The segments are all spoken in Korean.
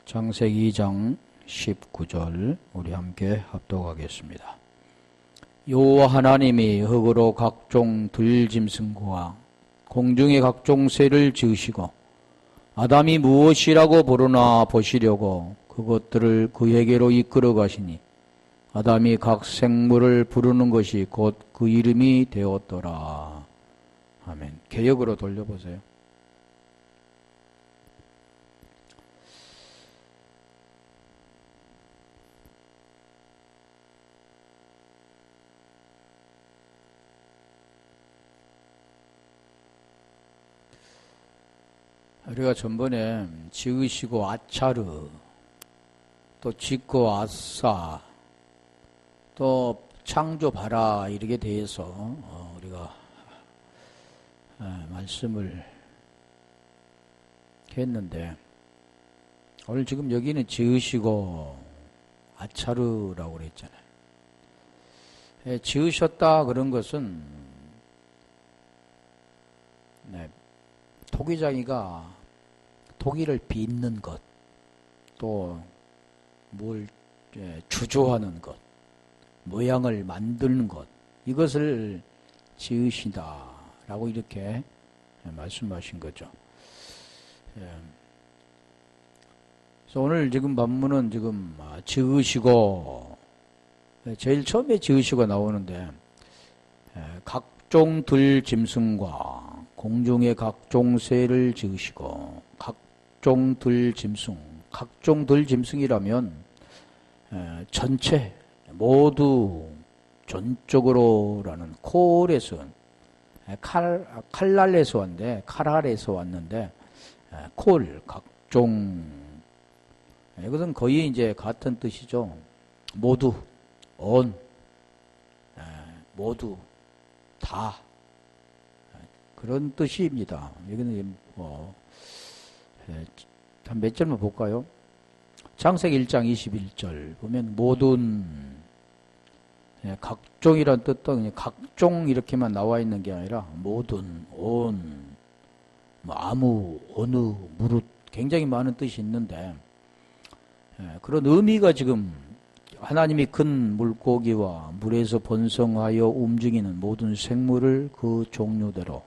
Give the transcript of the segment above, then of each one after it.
창세기 2장 19절 우리 함께 합독하겠습니다. 여호와 하나님이 흙으로 각종 들짐승과 공중의 각종 새를 지으시고 아담이 무엇이라고 부르나 보시려고 그것들을 그에게로 이끌어 가시니 아담이 각 생물을 부르는 것이 곧 그 이름이 되었더라. 아멘. 개역으로 돌려보세요. 우리가 전번에 지으시고 아차르, 또 짓고 아싸, 또 창조바라 이렇게 대해서 우리가 말씀을 했는데 오늘 지금 여기는 지으시고 아차르라고 그랬잖아요. 지으셨다 그런 것은 토기장이가 토기를 빚는 것, 또 뭘 주조하는 것, 모양을 만드는 것, 이것을 지으시다라고 이렇게 말씀하신 거죠. 그래서 오늘 지금 본문은 지금 지으시고, 제일 처음에 지으시고 나오는데 각종 들짐승과 공중의 각종 새를 지으시고 각종 들짐승이라면 전체 모두 전적으로라는 콜에서 칼날에서 왔는데 칼알에서 왔는데 콜 각종 이것은 거의 이제 같은 뜻이죠. 모두 모두 다 그런 뜻입니다. 여기는 한 몇 절만 볼까요? 창세기 1장 21절 보면 모든 각종이란 뜻도 그냥 각종 이렇게만 나와 있는 게 아니라 모든, 온, 아무, 어느, 무릇 굉장히 많은 뜻이 있는데 그런 의미가 지금 하나님이 큰 물고기와 물에서 번성하여 움직이는 모든 생물을 그 종류대로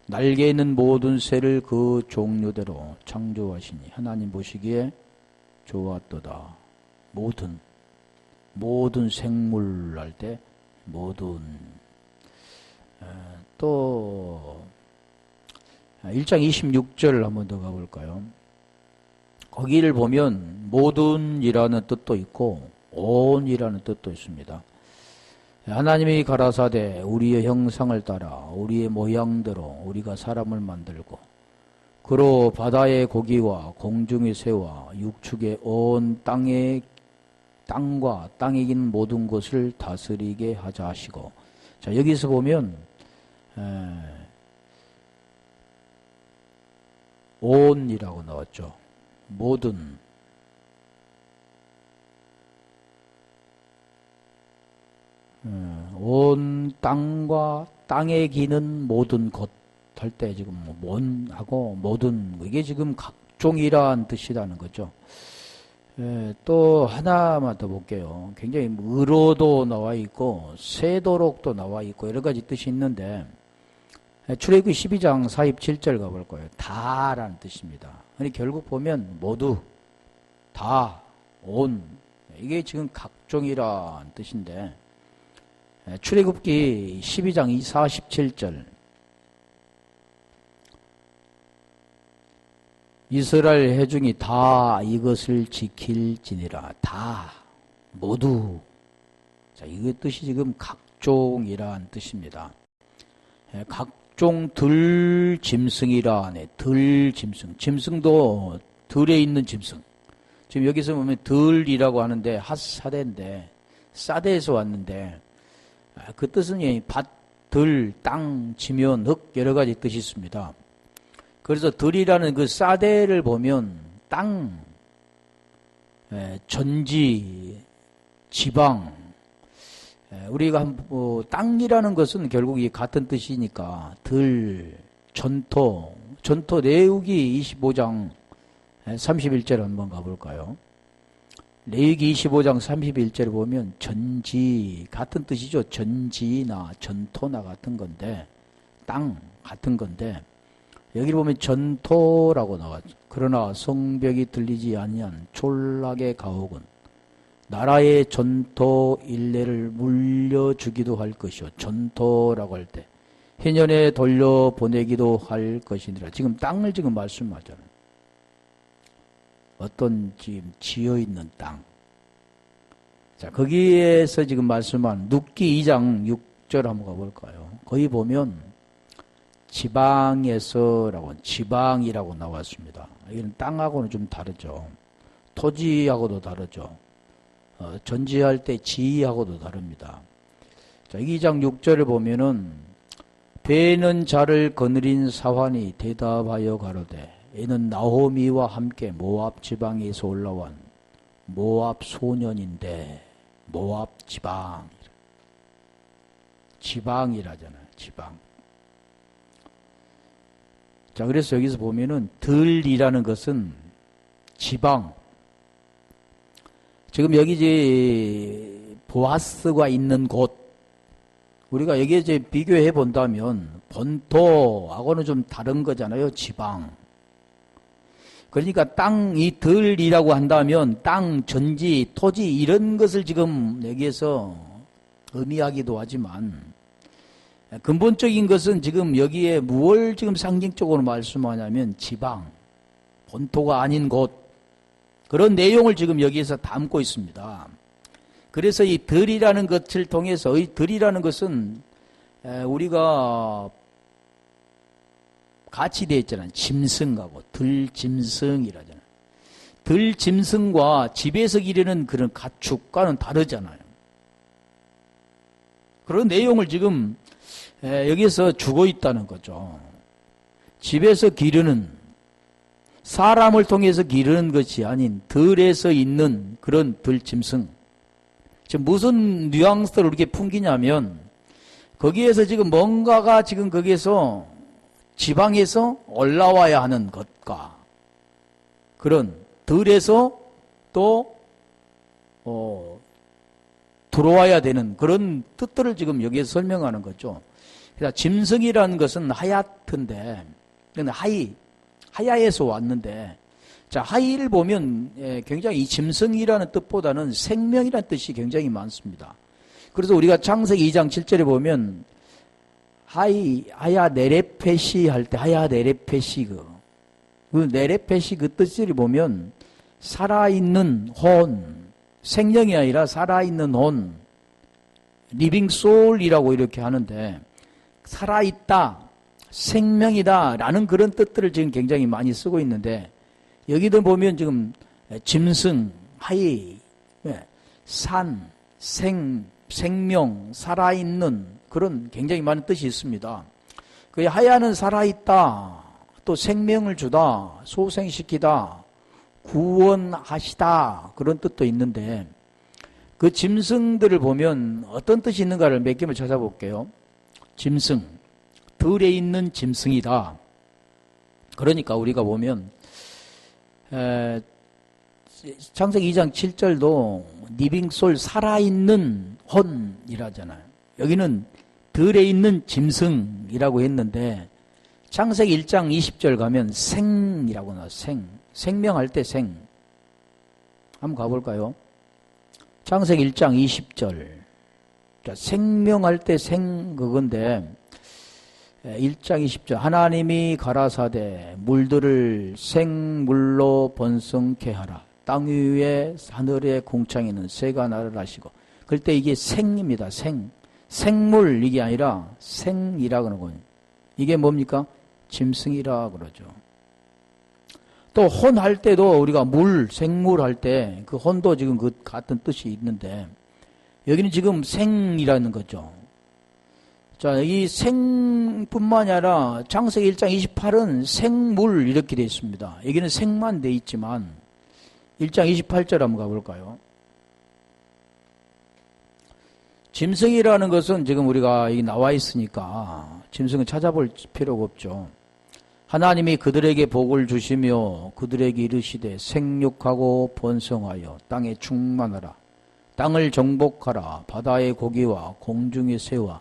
날개 있는 모든 새를 그 종류대로 창조하시니 하나님 보시기에 좋았도다. 모든 생물 할 때 모든 또 1장 26절 한번 더 가볼까요? 거기를 보면 모든이라는 뜻도 있고 온이라는 뜻도 있습니다. 하나님이 가라사대 우리의 형상을 따라 우리의 모양대로 우리가 사람을 만들고 그로 바다의 고기와 공중의 새와 육축의 온 땅과 땅에 있는 모든 것을 다스리게 하자 하시고, 자 여기서 보면 온이라고 나왔죠. 모든 온 땅과 땅에 기는 모든 것 할 때 지금 하고 모든 이게 지금 각종이라는 뜻이라는 거죠. 또 하나만 더 볼게요. 굉장히 의로도 나와 있고 새도록도 나와 있고 여러 가지 뜻이 있는데 출애굽기 12장 47절 가볼 거예요. 다라는 뜻입니다. 그러니까 결국 보면 모두 다 온 이게 지금 각종이라는 뜻인데 출애굽기 12장 47절 이스라엘 회중이 다 이것을 지킬지니라. 다 모두. 자, 이거 뜻이 지금 각종이라는 뜻입니다. 각종 들짐승이라네. 들짐승. 짐승도 들에 있는 짐승. 지금 여기서 보면 들이라고 하는데 핫사대인데 사대에서 왔는데 그 뜻은 밭, 들, 땅, 지면, 흙 여러 가지 뜻이 있습니다. 그래서 들이라는 그 사대를 보면 땅, 전지, 지방, 우리가 땅이라는 것은 결국 이 같은 뜻이니까 들, 전토 내후기 25장 31절 한번 가볼까요? 레위기 25장 31절을 보면 전지 같은 뜻이죠. 전지나 전토나 같은 건데 땅 같은 건데 여기 보면 전토라고 나왔죠. 그러나 성벽이 들리지 아니한 촌락의 가옥은 나라의 전토 일례를 물려주기도 할 것이요. 전토라고 할 때 해년에 돌려보내기도 할 것이니라. 지금 땅을 지금 말씀하잖아요. 어떤 지금 지어있는 땅. 자, 거기에서 지금 말씀한 눕기 2장 6절 한번 가볼까요? 거기 보면 지방에서라고, 지방이라고 나왔습니다. 이건 땅하고는 좀 다르죠. 토지하고도 다르죠. 전지할 때 지하고도 다릅니다. 자, 2장 6절을 보면은 배는 자를 거느린 사환이 대답하여 가로되 이는 나호미와 함께 모압 지방에서 올라온 모압 소년인데 모압 지방이라잖아요. 지방. 자, 그래서 여기서 보면은 들이라는 것은 지방. 지금 여기 이제 보아스가 있는 곳. 우리가 여기에 이제 비교해 본다면 본토하고는 좀 다른 거잖아요. 지방. 그러니까 땅이 들이라고 한다면 땅, 전지, 토지 이런 것을 지금 여기에서 의미하기도 하지만 근본적인 것은 지금 여기에 무엇을 지금 상징적으로 말씀하냐면 지방, 본토가 아닌 곳 그런 내용을 지금 여기에서 담고 있습니다. 그래서 이 들이라는 것을 통해서 이 들이라는 것은 우리가 같이 되어 있잖아요. 짐승하고 들짐승이라잖아요. 들짐승과 집에서 기르는 그런 가축과는 다르잖아요. 그런 내용을 지금 여기서 주고 있다는 거죠. 집에서 기르는 사람을 통해서 기르는 것이 아닌 들에서 있는 그런 들짐승. 지금 무슨 뉘앙스를 이렇게 풍기냐면 거기에서 지금 뭔가가 지금 거기에서 지방에서 올라와야 하는 것과 그런 들에서 또 들어와야 되는 그런 뜻들을 지금 여기에서 설명하는 거죠. 그러니까 짐승이라는 것은 하얗던데 하야에서 왔는데 자, 하이를 보면 굉장히 이 짐승이라는 뜻보다는 생명이라는 뜻이 굉장히 많습니다. 그래서 우리가 창세기 2장 7절에 보면 하야 네레페시 할 때 하야 네레페시 그 네레페시 그 뜻을 보면 살아있는 혼, 생명이 아니라 살아있는 혼, 리빙 소울이라고 이렇게 하는데 살아있다, 생명이다 라는 그런 뜻들을 지금 굉장히 많이 쓰고 있는데 여기도 보면 지금 짐승, 하이, 산, 생명, 살아있는 그런 굉장히 많은 뜻이 있습니다. 그 하야는 살아있다, 또 생명을 주다, 소생시키다, 구원하시다 그런 뜻도 있는데 그 짐승들을 보면 어떤 뜻이 있는가를 몇 개만 찾아볼게요. 짐승, 들에 있는 짐승이다. 그러니까 우리가 보면 창세기 2장 7절도 리빙솔 살아있는 혼이라잖아요. 여기는 들에 있는 짐승이라고 했는데 창세기 1장 20절 가면 생이라고 나와요. 생명할 때 생. 한번 가볼까요? 창세기 1장 20절. 자, 생명할 때 생 그건데 1장 20절 하나님이 가라사대 물들을 생물로 번성케 하라. 땅 위에 하늘의 공창에는 새가 나를 하시고 그때 이게 생입니다. 생물 이게 아니라 생이라 그러거든요. 이게 뭡니까? 짐승이라 그러죠. 또 혼 할 때도 우리가 생물 할 때 그 혼도 지금 그 같은 뜻이 있는데 여기는 지금 생이라는 거죠. 자, 이 생뿐만이 아니라 창세기 1장 28은 생물 이렇게 되어 있습니다. 여기는 생만 되어 있지만 1장 28절 한번 가볼까요? 짐승이라는 것은 지금 우리가 여기 나와 있으니까 짐승은 찾아볼 필요가 없죠. 하나님이 그들에게 복을 주시며 그들에게 이르시되 생육하고 번성하여 땅에 충만하라. 땅을 정복하라. 바다의 고기와 공중의 새와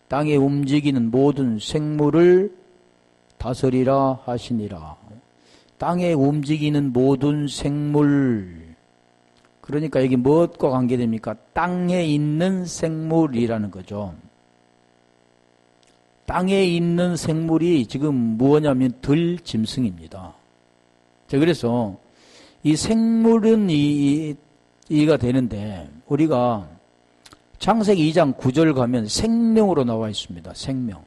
땅에 움직이는 모든 생물을 다스리라 하시니라. 땅에 움직이는 모든 생물. 그러니까 여기 무엇과 관계됩니까? 땅에 있는 생물이라는 거죠. 땅에 있는 생물이 지금 뭐냐면 들짐승입니다. 자, 그래서 이 생물은 이해가 되는데 우리가 창세기 2장 9절 가면 생명으로 나와 있습니다. 생명.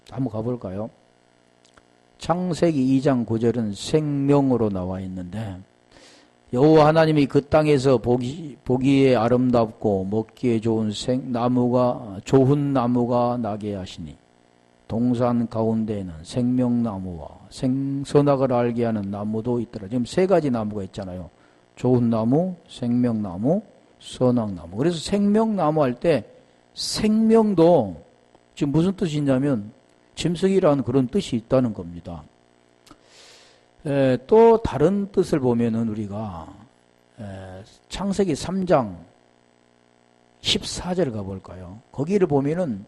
한번 가볼까요? 창세기 2장 9절은 생명으로 나와 있는데 여호와 하나님이 그 땅에서 보기에 아름답고 먹기에 좋은 좋은 나무가 나게 하시니 동산 가운데에는 생명나무와 선악을 알게 하는 나무도 있더라. 지금 세 가지 나무가 있잖아요. 좋은 나무, 생명나무, 선악나무. 그래서 생명나무 할 때 생명도 지금 무슨 뜻이 있냐면 짐승이라는 그런 뜻이 있다는 겁니다. 또 다른 뜻을 보면은 우리가 창세기 3장 14절 가볼까요? 거기를 보면은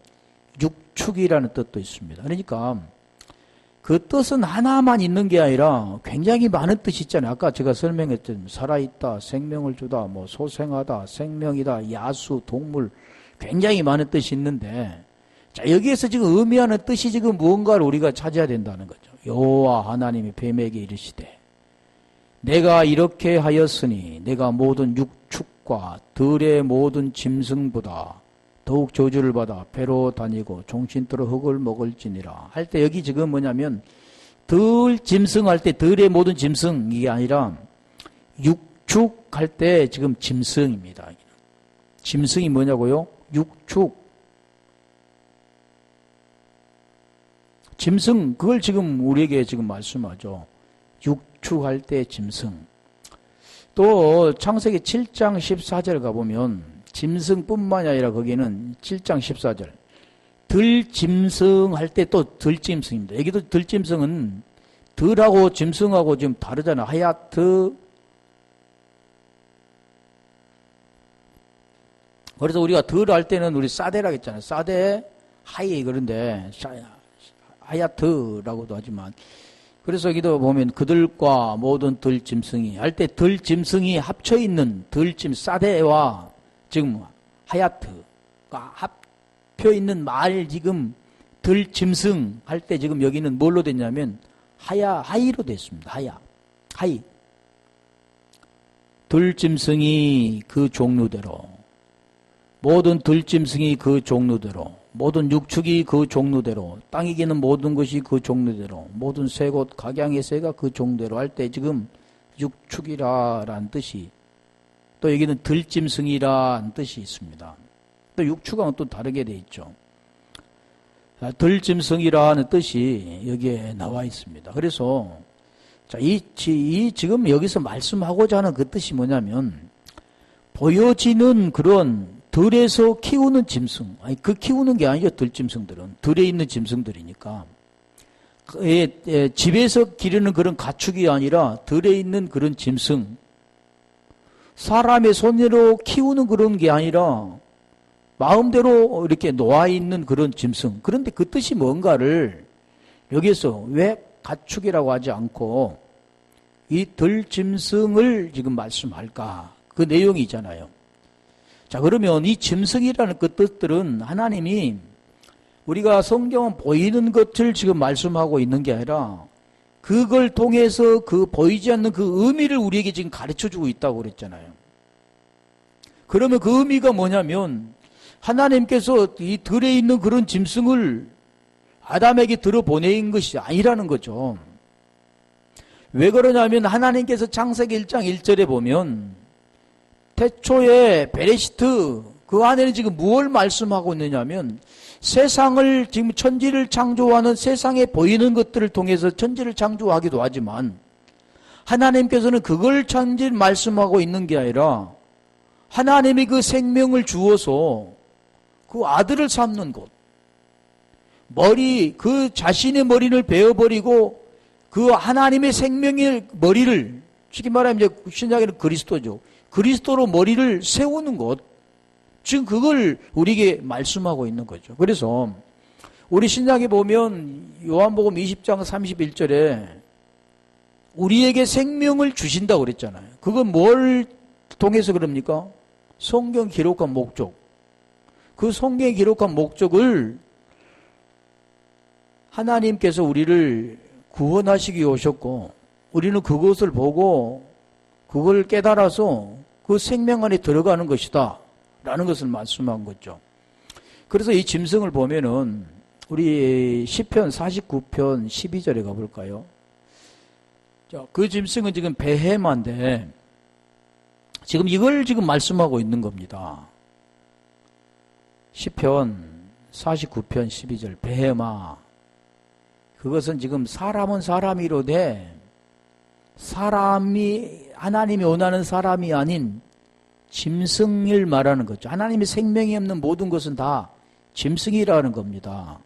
육축이라는 뜻도 있습니다. 그러니까 그 뜻은 하나만 있는 게 아니라 굉장히 많은 뜻이 있잖아요. 아까 제가 설명했던 살아있다, 생명을 주다, 뭐 소생하다, 생명이다, 야수, 동물 굉장히 많은 뜻이 있는데 자, 여기에서 지금 의미하는 뜻이 지금 무언가를 우리가 찾아야 된다는 거죠. 여호와 하나님이 뱀에게 이르시되 내가 이렇게 하였으니 내가 모든 육축과 들의 모든 짐승보다 더욱 저주를 받아 배로 다니고 종신토록 흙을 먹을지니라 할 때 여기 지금 뭐냐면 들 짐승 할 때 들의 모든 짐승 이게 아니라 육축 할 때 지금 짐승입니다. 짐승이 뭐냐고요? 육축. 짐승 그걸 지금 우리에게 지금 말씀하죠. 육축할 때 짐승. 또 창세기 7장 14절 가보면 짐승뿐만이 아니라 거기는 7장 14절 들짐승 할 때 또 들짐승입니다. 여기도 들짐승은 들하고 짐승하고 지금 다르잖아요. 하야트. 그래서 우리가 들 할 때는 우리 사데라고 했잖아요. 사데, 하이 그런데 하야트라고도 하지만 그래서 여기도 보면 그들과 모든 들짐승이 할 때 들짐승이 합쳐있는 사데와 지금 하야트가 합혀있는 말 지금 들짐승 할 때 지금 여기는 뭘로 됐냐면 하이로 됐습니다. 하이. 들짐승이 그 종류대로 모든 들짐승이 그 종류대로 모든 육축이 그 종류대로 땅에 기는 모든 것이 그 종류대로 모든 새곳 각양의 새가 그 종대로 할 때 지금 육축이라는 뜻이 또 여기는 들짐승이라는 뜻이 있습니다. 또 육축하고는 또 다르게 돼 있죠. 들짐승이라는 뜻이 여기에 나와 있습니다. 그래서 자, 지금 여기서 말씀하고자 하는 그 뜻이 뭐냐면 보여지는 그런 들에서 키우는 짐승, 아니 그 키우는 게 아니죠. 들짐승들은 들에 있는 짐승들이니까 집에서 기르는 그런 가축이 아니라 들에 있는 그런 짐승, 사람의 손으로 키우는 그런 게 아니라 마음대로 이렇게 놓아있는 그런 짐승. 그런데 그 뜻이 뭔가를 여기서 왜 가축이라고 하지 않고 이 들짐승을 지금 말씀할까? 그 내용이 있잖아요. 자, 그러면 이 짐승이라는 그 뜻들은 하나님이 우리가 성경은 보이는 것을 지금 말씀하고 있는 게 아니라 그걸 통해서 그 보이지 않는 그 의미를 우리에게 지금 가르쳐 주고 있다고 그랬잖아요. 그러면 그 의미가 뭐냐면 하나님께서 이 들에 있는 그런 짐승을 아담에게 들어보낸 것이 아니라는 거죠. 왜 그러냐면 하나님께서 창세기 1장 1절에 보면 태초에 베레시트 그 안에는 지금 무엇을 말씀하고 있느냐면 세상을 지금 천지를 창조하는 세상에 보이는 것들을 통해서 천지를 창조하기도 하지만 하나님께서는 그걸 천지를 말씀하고 있는 게 아니라 하나님이 그 생명을 주어서 그 아들을 삼는 곳 그 자신의 머리를 베어버리고 그 하나님의 생명의 머리를, 쉽게 말하면 이제 신약에는 그리스도죠. 그리스도로 머리를 세우는 것. 지금 그걸 우리에게 말씀하고 있는 거죠. 그래서 우리 신약에 보면 요한복음 20장 31절에 우리에게 생명을 주신다고 그랬잖아요. 그건 뭘 통해서 그럽니까? 성경 기록한 목적. 그 성경에 기록한 목적을 하나님께서 우리를 구원하시기 위해 오셨고, 우리는 그것을 보고 그걸 깨달아서 그 생명 안에 들어가는 것이다 라는 것을 말씀한 거죠. 그래서 이 짐승을 보면은 우리 시편 49편 12절에 가볼까요? 자, 그 짐승은 지금 베헤마인데 지금 이걸 지금 말씀하고 있는 겁니다. 시편 49편 12절 베헤마, 그것은 지금 사람은 사람이로되 사람이 하나님이 원하는 사람이 아닌 짐승을 말하는 거죠. 하나님의 생명이 없는 모든 것은 다 짐승이라는 겁니다.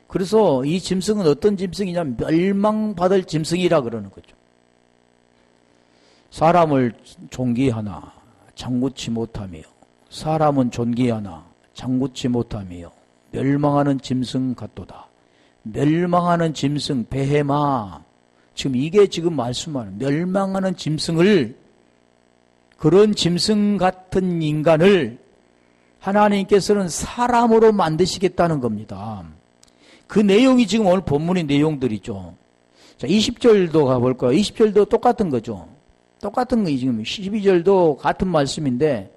그래서 이 짐승은 어떤 짐승이냐면 멸망받을 짐승이라 그러는 거죠. 사람을 존귀하나 장구치 못하며, 사람은 존귀하나 장구치 못하며 멸망하는 짐승 같도다. 멸망하는 짐승 베헤마, 지금 이게 지금 말씀하는 멸망하는 짐승을, 그런 짐승 같은 인간을 하나님께서는 사람으로 만드시겠다는 겁니다. 그 내용이 지금 오늘 본문의 내용들이죠. 자, 20절도 가볼까요? 20절도 똑같은 거죠. 똑같은 거, 지금 12절도 같은 말씀인데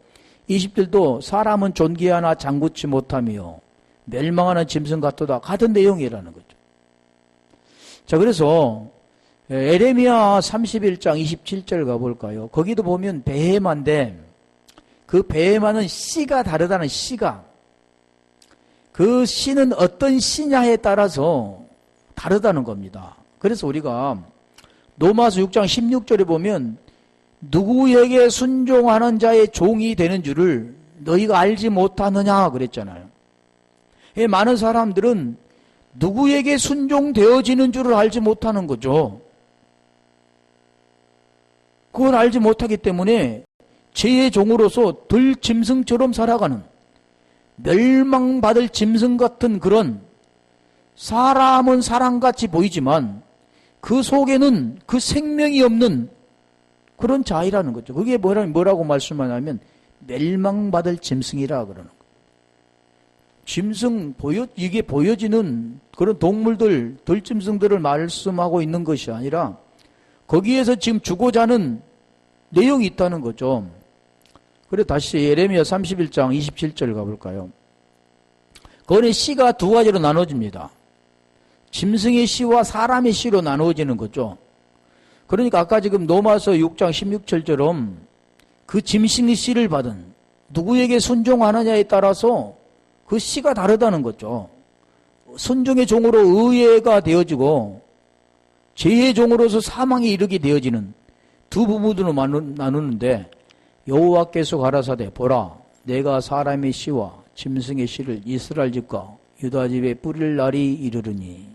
20절도 사람은 존귀하나 장구치 못하며 멸망하는 짐승 같도다. 같은 내용이라는 거죠. 자, 그래서 에레미야 31장 27절 가볼까요? 거기도 보면 베헤마인데 그 베헤마는 씨가 다르다는, 씨가. 그 씨는 어떤 씨냐에 따라서 다르다는 겁니다. 그래서 우리가 로마서 6장 16절에 보면 누구에게 순종하는 자의 종이 되는 줄을 너희가 알지 못하느냐 그랬잖아요. 많은 사람들은 누구에게 순종되어지는 줄을 알지 못하는 거죠. 그걸 알지 못하기 때문에 죄의 종으로서 들짐승처럼 살아가는, 멸망받을 짐승 같은 그런, 사람은 사람같이 보이지만 그 속에는 그 생명이 없는 그런 자이라는 거죠. 그게 뭐라고 말씀하냐면 멸망받을 짐승이라 그러는 거예요. 짐승, 이게 보여지는 그런 동물들, 들짐승들을 말씀하고 있는 것이 아니라 거기에서 지금 주고자 하는 내용이 있다는 거죠. 그래 다시 예레미야 31장 27절 가볼까요? 거기에 씨가 두 가지로 나눠집니다. 짐승의 씨와 사람의 씨로 나누어지는 거죠. 그러니까 아까 지금 로마서 6장 16절처럼 그 짐승의 씨를 받은, 누구에게 순종하느냐에 따라서 그 씨가 다르다는 거죠. 순종의 종으로 의회가 되어지고 죄의 종으로서 사망에 이르게 되어지는 두 부분으로 나누는데, 여호와께서 가라사대 보라 내가 사람의 씨와 짐승의 씨를 이스라엘 집과 유다 집에 뿌릴 날이 이르르니.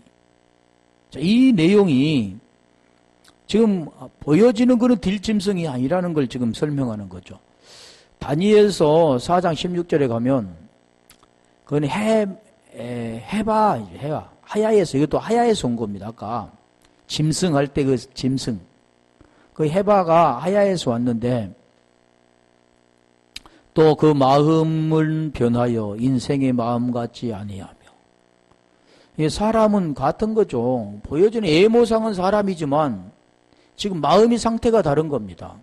자, 이 내용이 지금 보여지는 그런 들짐승이 아니라는 걸 지금 설명하는 거죠. 다니엘서 4장 16절에 가면 그건 해바 하야에서, 이것도 하야에서 온 겁니다. 아까 짐승 할 때 그 짐승, 그 해바가 하야에서 왔는데 또 그 마음을 변하여 인생의 마음 같지 아니하며. 사람은 같은 거죠. 보여지는 외모상은 사람이지만 지금 마음의 상태가 다른 겁니다.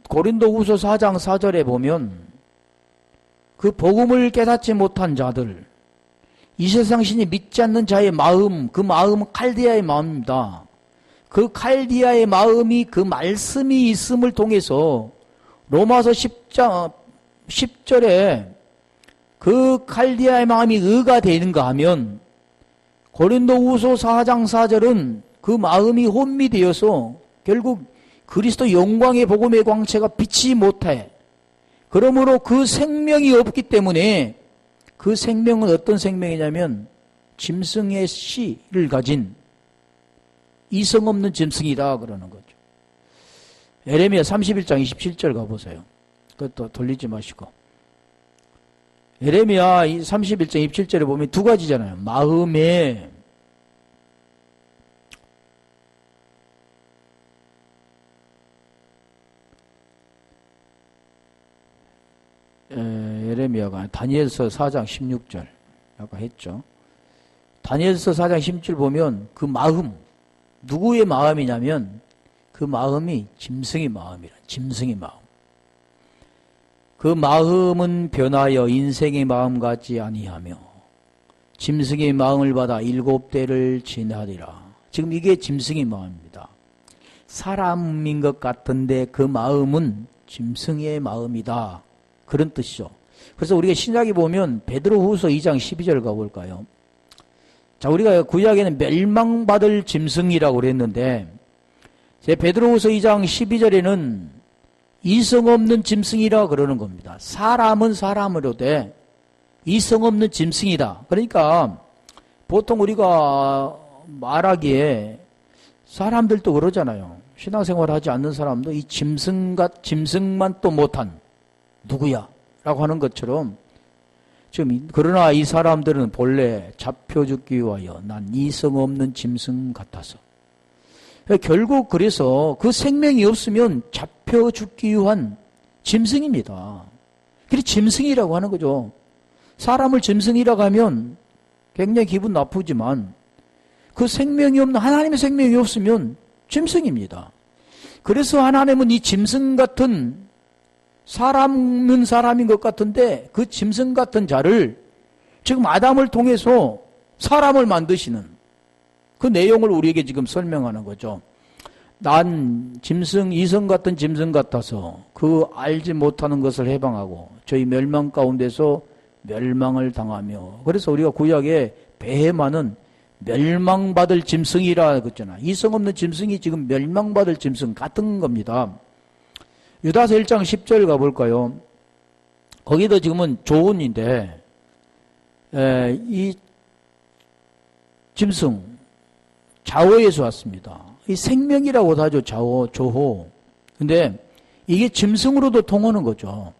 고린도후서 4장 4절에 보면 그 복음을 깨닫지 못한 자들, 이 세상 신이 믿지 않는 자의 마음, 그 마음은 칼디아의 마음입니다. 그 칼디아의 마음이 그 말씀이 있음을 통해서 로마서 10장 10절에 그 칼디아의 마음이 의가 되는가 하면 고린도후서 4장 4절은 그 마음이 혼미되어서 결국 그리스도 영광의 복음의 광채가 비치지 못해. 그러므로 그 생명이 없기 때문에, 그 생명은 어떤 생명이냐면 짐승의 씨를 가진 이성 없는 짐승이다 그러는 거죠. 에레미야 31장 27절 가보세요. 그것도 돌리지 마시고. 에레미야 31장 27절에 보면 두 가지잖아요. 마음에 에레미야가 다니엘서 4장 16절 아까 했죠. 다니엘서 4장 16절 보면 그 마음 누구의 마음이냐면 그 마음이 짐승의 마음이라. 짐승의 마음. 그 마음은 변하여 인생의 마음 같지 아니하며 짐승의 마음을 받아 7대를 지나리라. 지금 이게 짐승의 마음입니다. 사람인 것 같은데 그 마음은 짐승의 마음이다. 그런 뜻이죠. 그래서 우리가 신약에 보면 베드로후서 2장 12절 가볼까요? 자, 우리가 구약에는 멸망받을 짐승이라고 그랬는데 제 베드로후서 2장 12절에는 이성 없는 짐승이라 그러는 겁니다. 사람은 사람으로 돼 이성 없는 짐승이다. 그러니까 보통 우리가 말하기에 사람들도 그러잖아요. 신앙생활 하지 않는 사람도 이 짐승만 또 못한 누구야? 라고 하는 것처럼 지금 그러나 이 사람들은 본래 잡혀 죽기 위하여 난 이성 없는 짐승 같아서 결국 그래서 그 생명이 없으면 잡혀 죽기 위한 짐승입니다. 그래서 짐승이라고 하는 거죠. 사람을 짐승이라고 하면 굉장히 기분 나쁘지만 그 생명이 없는 하나님의 생명이 없으면 짐승입니다. 그래서 하나님은 이 짐승 같은 사람은 사람인 것 같은데 그 짐승 같은 자를 지금 아담을 통해서 사람을 만드시는 그 내용을 우리에게 지금 설명하는 거죠. 난 짐승, 이성 같은 짐승 같아서 그 알지 못하는 것을 해방하고 저희 멸망 가운데서 멸망을 당하며 그래서 우리가 구약에 베헤마는 멸망받을 짐승이라 그랬잖아. 이성 없는 짐승이 지금 멸망받을 짐승 같은 겁니다. 유다서 1장 10절 가볼까요? 거기도 지금은 조언인데 이 짐승 자오에서 왔습니다. 이 생명이라고 하죠. 자오, 조호. 근데 이게 짐승으로도 통하는 거죠.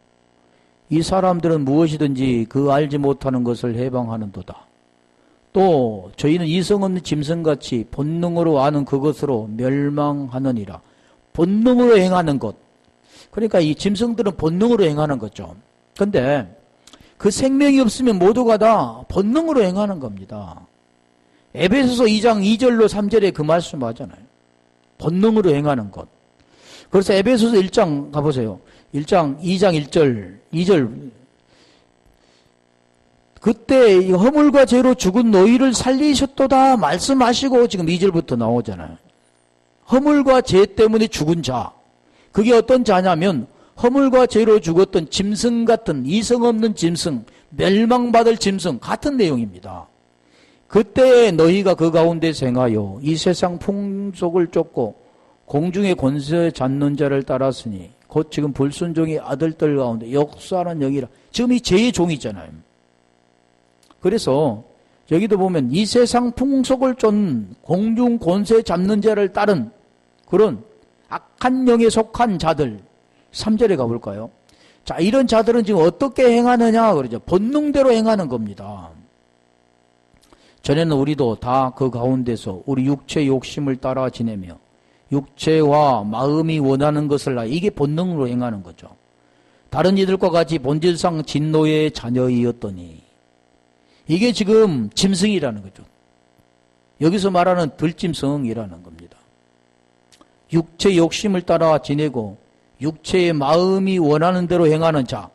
이 사람들은 무엇이든지 그 알지 못하는 것을 해방하는도다. 또 저희는 이성 없는 짐승같이 본능으로 아는 그것으로 멸망하느니라. 본능으로 행하는 것. 그러니까 이 짐승들은 본능으로 행하는 거죠. 근데 그 생명이 없으면 모두가 다 본능으로 행하는 겁니다. 에베소서 2장 2절로 3절에 그 말씀 하잖아요. 본능으로 행하는 것. 그래서 에베소서 1장 가보세요. 2장 1절 2절 그때 허물과 죄로 죽은 너희를 살리셨도다 말씀하시고 지금 2절부터 나오잖아요. 허물과 죄 때문에 죽은 자. 그게 어떤 자냐면 허물과 죄로 죽었던 짐승 같은 이성 없는 짐승, 멸망받을 짐승 같은 내용입니다. 그때 너희가 그 가운데서 행하여 이 세상 풍속을 쫓고 공중의 권세 잡는 자를 따랐으니 곧 지금 불순종의 아들들 가운데 역사하는 영이라. 지금 이 죄의 종이잖아요. 그래서 여기도 보면 이 세상 풍속을 쫓는 공중 권세 잡는 자를 따른 그런 악한 영에 속한 자들 3절에 가볼까요? 자, 이런 자들은 지금 어떻게 행하느냐 그러죠. 본능대로 행하는 겁니다. 전에는 우리도 다 그 가운데서 우리 육체의 욕심을 따라 지내며 육체와 마음이 원하는 것을 이게 본능으로 행하는 거죠. 다른 이들과 같이 본질상 진노의 자녀이었더니 이게 지금 짐승이라는 거죠. 여기서 말하는 들짐승이라는 겁니다. 육체 욕심을 따라 지내고 육체의 마음이 원하는 대로 행하는 자.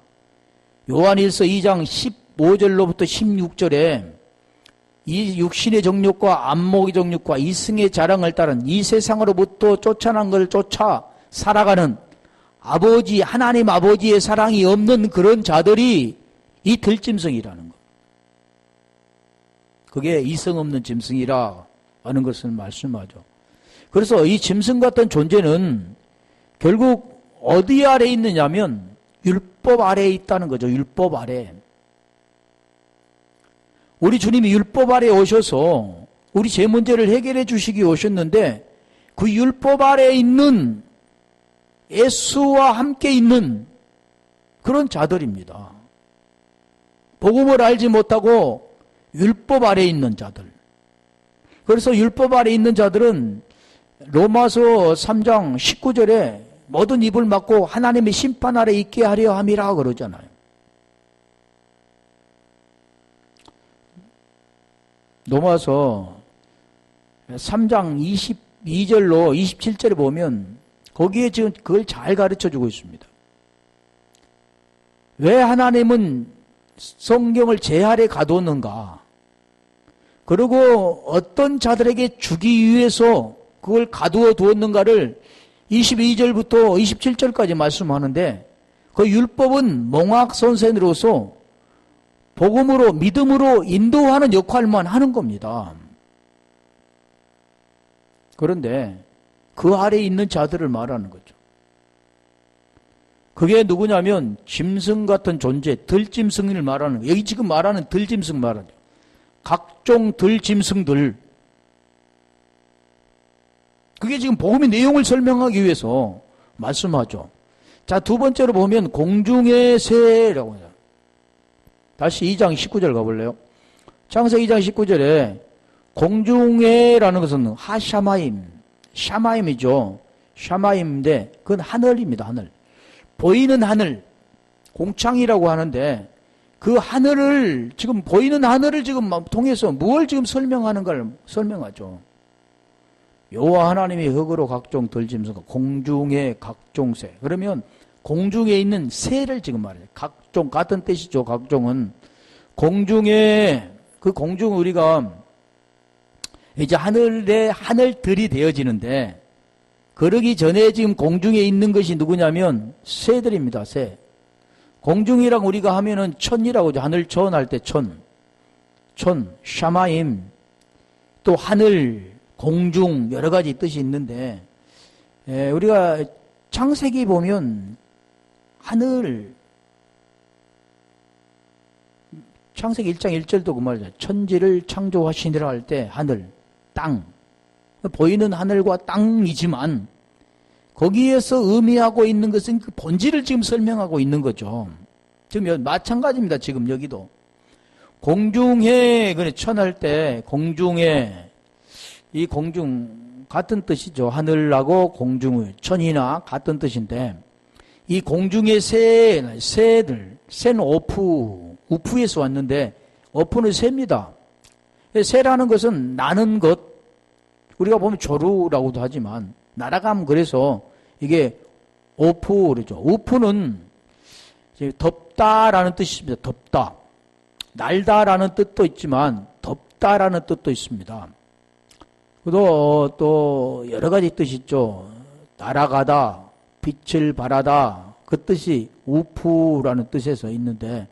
요한일서 2장 15절로부터 16절에 이 육신의 정욕과 안목의 정욕과 이승의 자랑을 따른 이 세상으로부터 쫓아난 것을 쫓아 살아가는 아버지, 하나님 아버지의 사랑이 없는 그런 자들이 이 들짐승이라는 것. 그게 이성 없는 짐승이라 하는 것을 말씀하죠. 그래서 이 짐승 같은 존재는 결국 어디 아래에 있느냐면 율법 아래에 있다는 거죠. 율법 아래. 우리 주님이 율법 아래 오셔서 우리 죄 문제를 해결해 주시기 오셨는데 그 율법 아래 있는 예수와 함께 있는 그런 자들입니다. 복음을 알지 못하고 율법 아래 있는 자들. 그래서 율법 아래 있는 자들은 로마서 3장 19절에 모든 입을 막고 하나님의 심판 아래 있게 하려 함이라 그러잖아요. 로마서 3장 22절로 27절에 보면 거기에 지금 그걸 잘 가르쳐 주고 있습니다. 왜 하나님은 성경을 제 아래 가두었는가? 그리고 어떤 자들에게 주기 위해서 그걸 가두어 두었는가를 22절부터 27절까지 말씀하는데 그 율법은 몽학 선생으로서 복음으로 믿음으로 인도하는 역할만 하는 겁니다. 그런데 그 아래에 있는 자들을 말하는 거죠. 그게 누구냐면 짐승 같은 존재, 들짐승을 말하는 거예요. 여기 지금 말하는 들짐승 말하죠. 각종 들짐승들. 그게 지금 복음의 내용을 설명하기 위해서 말씀하죠. 자, 두 번째로 보면 공중의 새라고 해요. 다시 2장 19절 가볼래요? 창세기 2장 19절에 공중의라는 것은 하샤마임, 샤마임이죠. 샤마임인데 그건 하늘입니다. 하늘. 보이는 하늘, 공창이라고 하는데 그 하늘을 지금 보이는 하늘을 지금 통해서 무엇을 지금 설명하는가를 설명하죠. 여호와 하나님이 흙으로 각종 들짐승과 공중의 각종 새. 그러면 공중에 있는 새를 지금 말해요. 각종 같은 뜻이죠. 각종은 공중에 그 공중 우리가 이제 하늘에 하늘들이 되어지는데 그러기 전에 지금 공중에 있는 것이 누구냐면 새들입니다. 새. 공중이랑 우리가 하면은 천이라고 하죠. 하늘천 할 때 천, 샤마임, 또 하늘, 공중 여러 가지 뜻이 있는데 우리가 창세기 보면 하늘, 창세기 1장 1절도 그 말이죠. 천지를 창조하시니라 할 때 하늘, 땅, 보이는 하늘과 땅이지만 거기에서 의미하고 있는 것은 그 본질을 지금 설명하고 있는 거죠. 지금 마찬가지입니다. 지금 여기도 공중에 천할 때 공중에 이 공중 같은 뜻이죠. 하늘하고 공중의 천이나 같은 뜻인데 이 공중의 새들 새는 우프에서 왔는데 어푸는 새입니다. 새라는 것은 나는 것 우리가 보면 조루라고도 하지만 날아가면 그래서 이게 오프 그러죠. 우프는 덥다라는 뜻이 있습니다. 덥다. 날다라는 뜻도 있지만 덥다라는 뜻도 있습니다. 또 여러 가지 뜻이 있죠. 날아가다, 빛을 발하다 그 뜻이 우프라는 뜻에서 있는데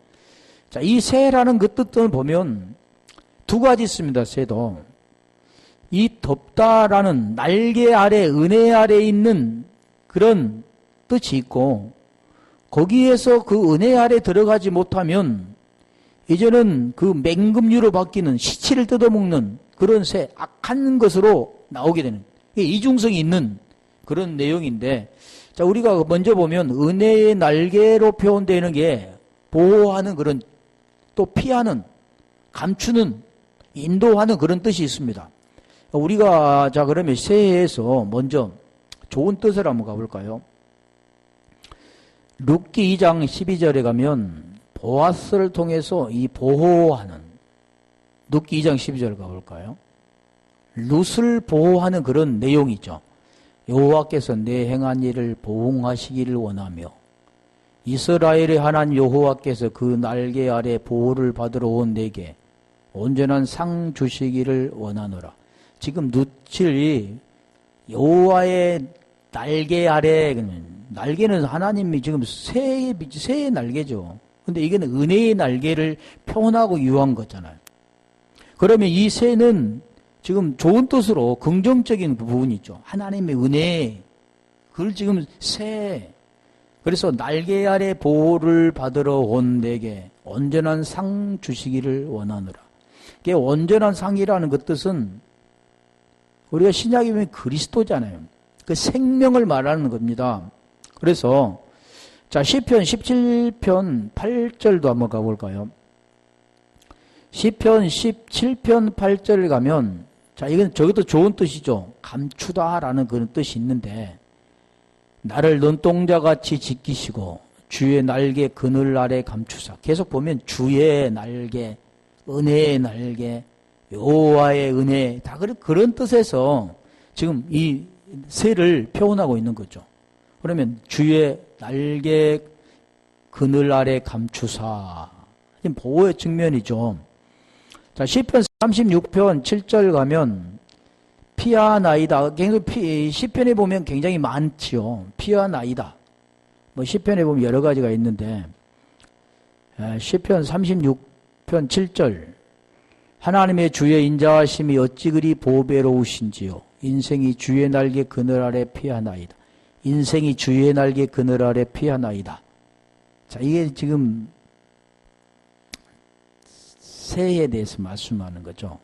자, 이 새라는 그 뜻을 보면 두 가지 있습니다. 새도. 이 덥다라는 날개 아래, 은혜 아래 있는 그런 뜻이 있고 거기에서 그 은혜 아래 들어가지 못하면 이제는 그 맹금류로 바뀌는 시체를 뜯어먹는 그런 새, 악한 것으로 나오게 되는 이중성이 있는 그런 내용인데 자, 우리가 먼저 보면 은혜의 날개로 표현되는 게 보호하는 그런 또 피하는, 감추는, 인도하는 그런 뜻이 있습니다. 우리가 자 그러면 새해에서 먼저 좋은 뜻을 한번 가볼까요? 룻기 2장 12절에 가면 보아스를 통해서 이 보호하는 룻기 2장 12절 가볼까요? 룻을 보호하는 그런 내용이죠. 여호와께서 내 행한 일을 보응하시기를 원하며 이스라엘의 하나님 여호와께서 그 날개 아래 보호를 받으러 온 내게 온전한 상 주시기를 원하노라. 지금 룻이 여호와의 날개 아래, 날개는 하나님이 지금 새의 날개죠. 근데 이게는 은혜의 날개를 표현하고 유한 거잖아요. 그러면 이 새는 지금 좋은 뜻으로 긍정적인 부분이 있죠. 하나님의 은혜, 그걸 지금 새. 그래서 날개 아래 보호를 받으러 온 내게 온전한 상 주시기를 원하노라. 그게 온전한 상이라는 그 뜻은 우리가 신약에 보면 그리스도잖아요. 그 생명을 말하는 겁니다. 그래서 자, 시편 17편 8절도 한번 가볼까요? 시편 17편 8절을 가면, 자, 이건 저것도 좋은 뜻이죠. 감추다라는 그런 뜻이 있는데, 나를 눈동자같이 지키시고 주의 날개 그늘 아래 감추사. 계속 보면 주의 날개, 은혜의 날개, 여호와의 은혜, 다 그런 뜻에서 지금 이 새를 표현하고 있는 거죠. 그러면 주의 날개 그늘 아래 감추사. 보호의 측면이죠. 자, 시편 36편 7절 가면 피하나이다. 시편에 보면 굉장히 많지요. 피하나이다. 뭐 시편에 보면 여러 가지가 있는데, 시편 36편 7절. 하나님의 주의 인자하심이 어찌 그리 보배로우신지요. 인생이 주의 날개 그늘 아래 피하나이다. 인생이 주의 날개 그늘 아래 피하나이다. 자, 이게 지금 새에 대해서 말씀하는 거죠.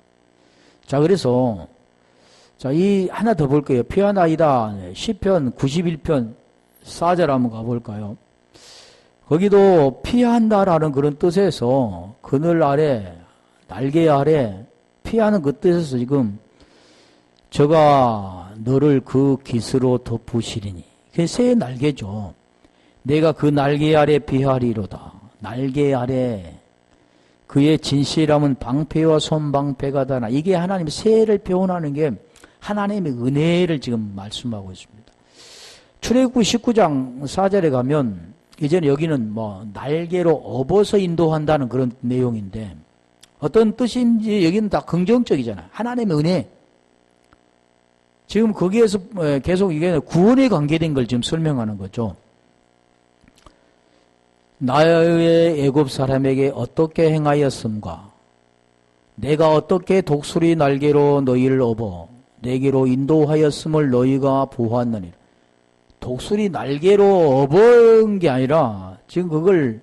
자, 그래서 자, 이 하나 더 볼게요. 피하나이다. 시편 91편 4절 한번 가볼까요? 거기도 피한다라는 그런 뜻에서 그늘 아래, 날개 아래 피하는 그 뜻에서 지금 저가 너를 그 깃으로 덮으시리니. 그게 새의 날개죠. 내가 그 날개 아래 피하리로다. 날개 아래 그의 진실함은 방패와 손방패가 다나. 이게 하나님의 새를 표현하는 게 하나님의 은혜를 지금 말씀하고 있습니다. 출애굽기 19장 4절에 가면 이제는 여기는 뭐 날개로 업어서 인도한다는 그런 내용인데 어떤 뜻인지 여기는 다 긍정적이잖아요. 하나님의 은혜. 지금 거기에서 계속 이게 구원에 관계된 걸 지금 설명하는 거죠. 나의 애굽 사람에게 어떻게 행하였음과 내가 어떻게 독수리 날개로 너희를 업어 내게로 인도하였음을 너희가 보았느니라. 독수리 날개로 업은 게 아니라 지금 그걸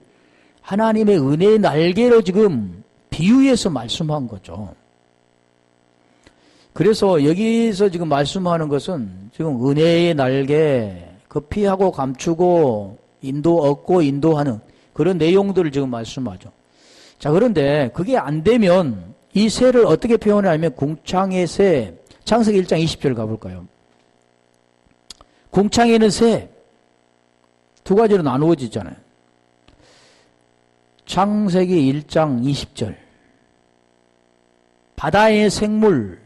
하나님의 은혜의 날개로 지금 비유해서 말씀한 거죠. 그래서 여기서 지금 말씀하는 것은 지금 은혜의 날개, 그 피하고 감추고 얻고 인도하는 그런 내용들을 지금 말씀하죠. 자, 그런데 그게 안 되면 이 새를 어떻게 표현하냐면 궁창의 새, 창세기 1장 20절 가볼까요? 궁창에는 새, 두 가지로 나누어지잖아요. 창세기 1장 20절. 바다의 생물,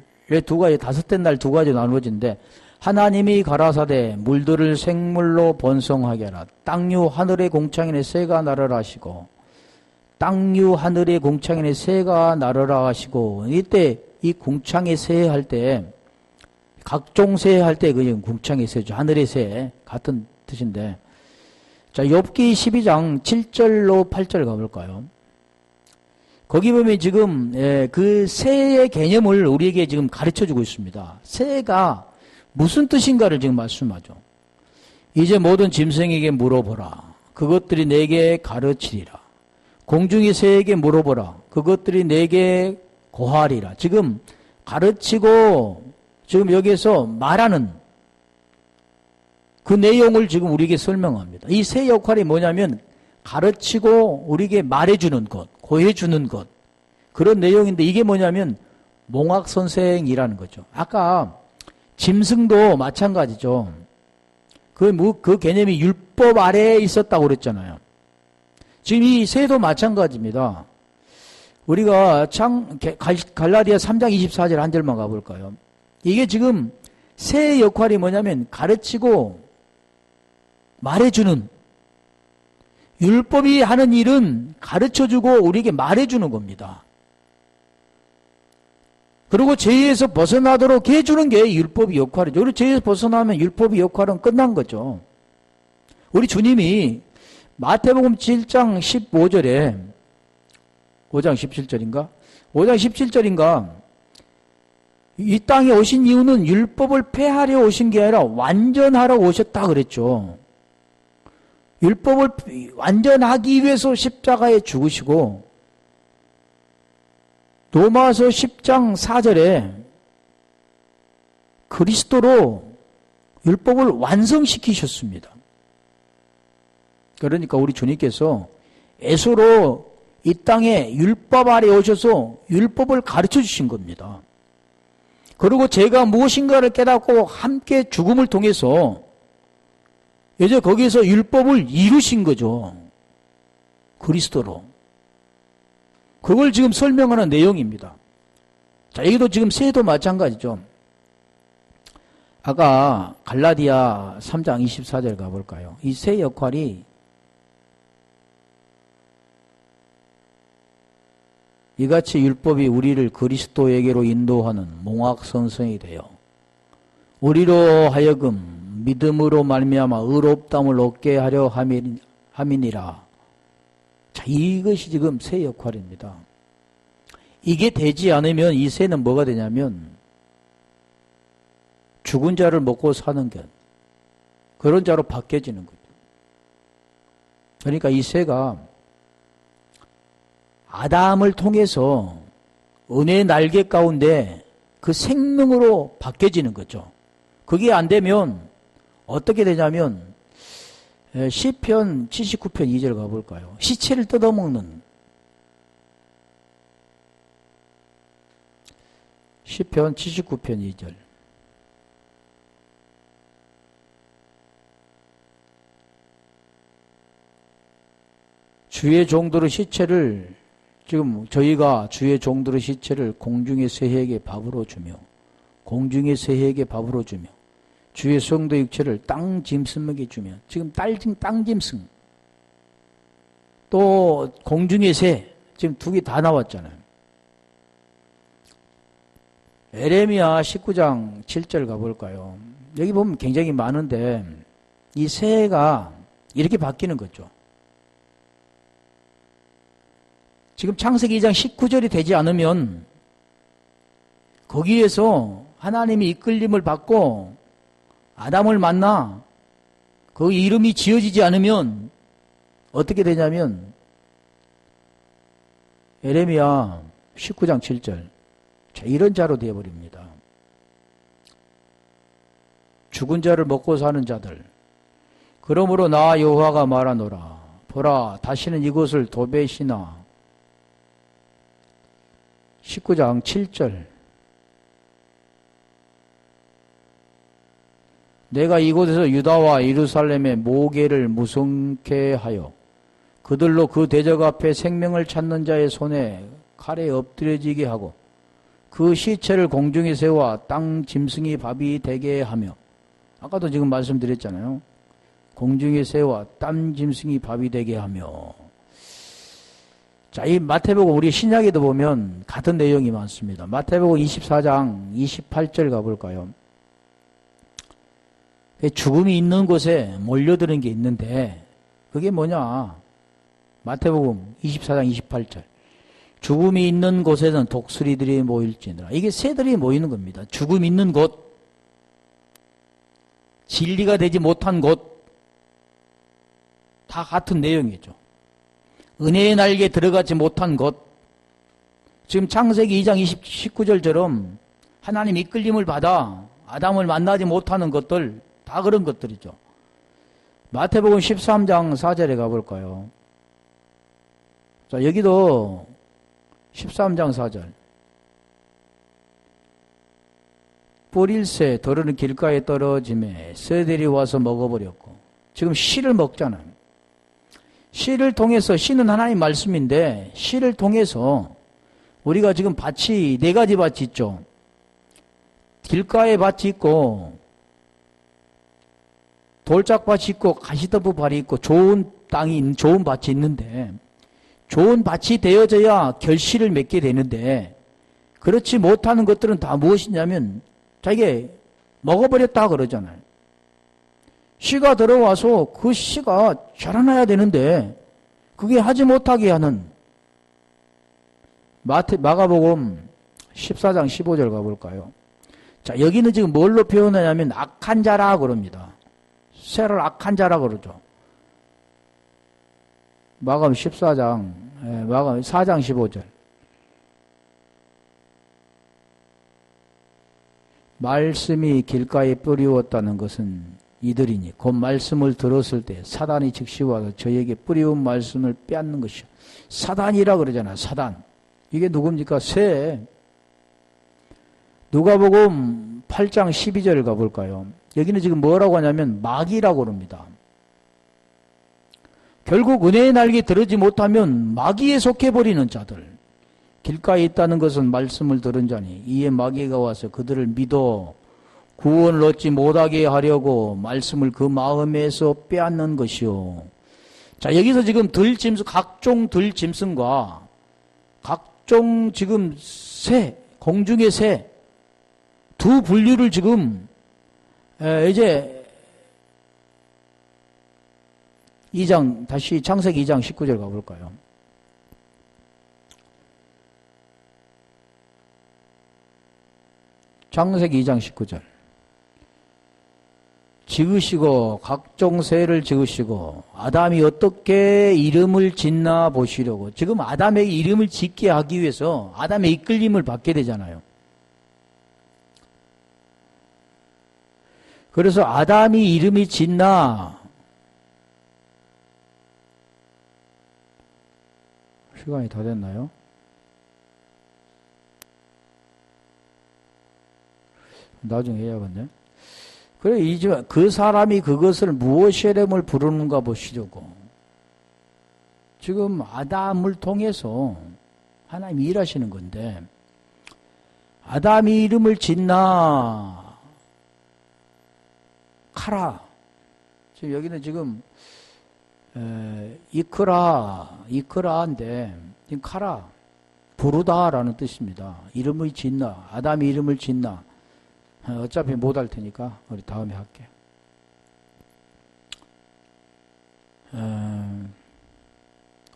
두 가지, 다섯째 날 두 가지 나누어진데, 하나님이 가라사대 물들을 생물로 번성하게 하라. 땅 유 하늘의 공창인의 새가 날으라 하시고, 땅 유 하늘의 공창인의 새가 날으라 하시고, 이때 이 궁창의 새 할 때, 각종 새 할 때 그냥 궁창의 새죠. 하늘의 새 같은 뜻인데, 자, 욥기 12장 7절로 8절 가볼까요? 거기 보면 지금 그 새의 개념을 우리에게 지금 가르쳐주고 있습니다. 새가 무슨 뜻인가를 지금 말씀하죠. 이제 모든 짐승에게 물어보라. 그것들이 내게 가르치리라. 공중의 새에게 물어보라. 그것들이 내게 고하리라. 지금 가르치고 지금 여기에서 말하는 그 내용을 지금 우리에게 설명합니다. 이 새 역할이 뭐냐면 가르치고 우리에게 말해주는 것, 고해주는 것, 그런 내용인데 이게 뭐냐면 몽학선생이라는 거죠. 아까 짐승도 마찬가지죠. 그 개념이 율법 아래에 있었다고 그랬잖아요. 지금 이 새도 마찬가지입니다. 우리가 갈라디아 3장 24절 한 절만 가볼까요? 이게 지금 새의 역할이 뭐냐면 가르치고 말해주는, 율법이 하는 일은 가르쳐주고 우리에게 말해주는 겁니다. 그리고 죄에서 벗어나도록 해주는 게 율법의 역할이죠. 우리 죄에서 벗어나면 율법의 역할은 끝난 거죠. 우리 주님이 마태복음 7장 15절에 5장 17절인가? 5장 17절인가? 이 땅에 오신 이유는 율법을 폐하려 오신 게 아니라 완전하러 오셨다 그랬죠. 율법을 완전하기 위해서 십자가에 죽으시고 로마서 10장 4절에 그리스도로 율법을 완성시키셨습니다. 그러니까 우리 주님께서 애소로 이 땅에 율법 아래 오셔서 율법을 가르쳐 주신 겁니다. 그리고 제가 무엇인가를 깨닫고 함께 죽음을 통해서 이제 거기서 율법을 이루신 거죠. 그리스도로. 그걸 지금 설명하는 내용입니다. 자, 여기도 지금 새도 마찬가지죠. 아까 갈라디아 3장 24절 가볼까요? 이 새 역할이 이같이 율법이 우리를 그리스도에게로 인도하는 몽학선성이 되어 우리로 하여금 믿음으로 말미암아 의롭다함을 얻게 하려 함이니라. 자, 이것이 지금 새 역할입니다. 이게 되지 않으면 이 새는 뭐가 되냐면 죽은 자를 먹고 사는 것, 그런 자로 바뀌어지는 거죠. 그러니까 이 새가 아담을 통해서 은혜의 날개 가운데 그 생명으로 바뀌어지는 거죠. 그게 안 되면 어떻게 되냐면 시편 79편 2절 가볼까요? 시체를 뜯어먹는 시편 79편 2절. 주의 종들의 시체를 지금 저희가 주의 종들의 시체를 공중의 새에게 밥으로 주며 공중의 새에게 밥으로 주며 주의 성도 육체를 땅 짐승에게 주며 지금 땅 짐승 또 공중의 새 지금 두 개 다 나왔잖아요. 에레미야 19장 7절 가볼까요? 여기 보면 굉장히 많은데 이 새가 이렇게 바뀌는 거죠. 지금 창세기 2장 19절이 되지 않으면 거기에서 하나님이 이끌림을 받고 아담을 만나 그 이름이 지어지지 않으면 어떻게 되냐면 에레미야 19장 7절 자, 이런 자로 되어버립니다. 죽은 자를 먹고 사는 자들 그러므로 나 여호와가 말하노라 보라 다시는 이곳을 도배시나 19장 7절 내가 이곳에서 유다와 예루살렘의 모계를 무성케 하여 그들로 그 대적 앞에 생명을 찾는 자의 손에 칼에 엎드려지게 하고 그 시체를 공중에 세워 땅 짐승이 밥이 되게 하며 아까도 지금 말씀드렸잖아요. 공중에 세워 땅 짐승이 밥이 되게 하며 자, 이 마태복음 우리 신약에도 보면 같은 내용이 많습니다. 마태복음 24장 28절 가볼까요? 죽음이 있는 곳에 몰려드는 게 있는데 그게 뭐냐? 마태복음 24장 28절 죽음이 있는 곳에는 독수리들이 모일지니라. 이게 새들이 모이는 겁니다. 죽음이 있는 곳, 진리가 되지 못한 곳 다 같은 내용이죠. 은혜의 날개에 들어가지 못한 것. 지금 창세기 2장 19절처럼 하나님 이끌림을 받아 아담을 만나지 못하는 것들 다 그런 것들이죠. 마태복음 13장 4절에 가볼까요? 자, 여기도 13장 4절 뿌릴새 더러는 길가에 떨어짐에 새들이 와서 먹어버렸고 지금 씨를 먹잖아요. 씨를 통해서 씨는 하나님 말씀인데 씨를 통해서 우리가 지금 밭이 네 가지 밭이 있죠. 길가에 밭이 있고 돌짝밭이 있고 가시덤불 밭이 있고 좋은 땅이 좋은 밭이 있는데 좋은 밭이 되어져야 결실을 맺게 되는데 그렇지 못하는 것들은 다 무엇이냐면 자기가 먹어버렸다 그러잖아요. 씨가 들어와서 그 씨가 자라나야 되는데 그게 하지 못하게 하는 마가복음 14장 15절 가볼까요? 자, 여기는 지금 뭘로 표현하냐면 악한 자라 그럽니다. 새를 악한 자라 그러죠. 마가복음 14장, 마가복음 4장 15절. 말씀이 길가에 뿌리웠다는 것은 이들이니 곧 말씀을 들었을 때 사단이 즉시 와서 저에게 뿌리운 말씀을 빼앗는 것이요. 사단이라 그러잖아. 사단. 이게 누굽니까? 새. 누가복음 8장 12절을 가볼까요? 여기는 지금 뭐라고 하냐면 마귀라고 그럽니다. 결국 은혜의 날개 들으지 못하면 마귀에 속해버리는 자들. 길가에 있다는 것은 말씀을 들은 자니 이에 마귀가 와서 그들을 믿어 구원을 얻지 못하게 하려고 말씀을 그 마음에서 빼앗는 것이요. 자, 여기서 지금 들짐승, 각종 들짐승과 각종 지금 새, 공중의 새 두 분류를 지금 이제 2장, 다시 창세기 2장 19절 가볼까요? 창세기 2장 19절. 지으시고 각종 새를 지으시고 아담이 어떻게 이름을 짓나 보시려고. 지금 아담에게 이름을 짓게 하기 위해서 아담의 이끌림을 받게 되잖아요. 그래서 아담이 이름이 짓나. 시간이 다 됐나요? 나중에 해야겠네. 그래, 이제 그 사람이 그것을 무엇의 이름을 부르는가 보시려고. 지금 아담을 통해서 하나님이 일하시는 건데, 아담이 이름을 짓나, 카라. 지금 여기는 지금, 이크라인데, 지금 카라, 부르다라는 뜻입니다. 이름을 짓나, 아담이 이름을 짓나. 어차피 못 할 테니까 우리 다음에 할게.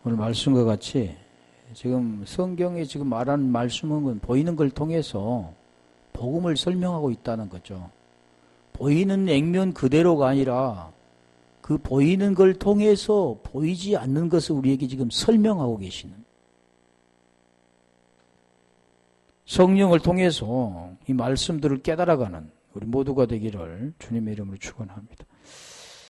오늘 말씀과 같이 지금 성경에 지금 말하는 말씀은 보이는 걸 통해서 복음을 설명하고 있다는 거죠. 보이는 액면 그대로가 아니라 그 보이는 걸 통해서 보이지 않는 것을 우리에게 지금 설명하고 계시는, 성령을 통해서 이 말씀들을 깨달아가는 우리 모두가 되기를 주님의 이름으로 축원합니다.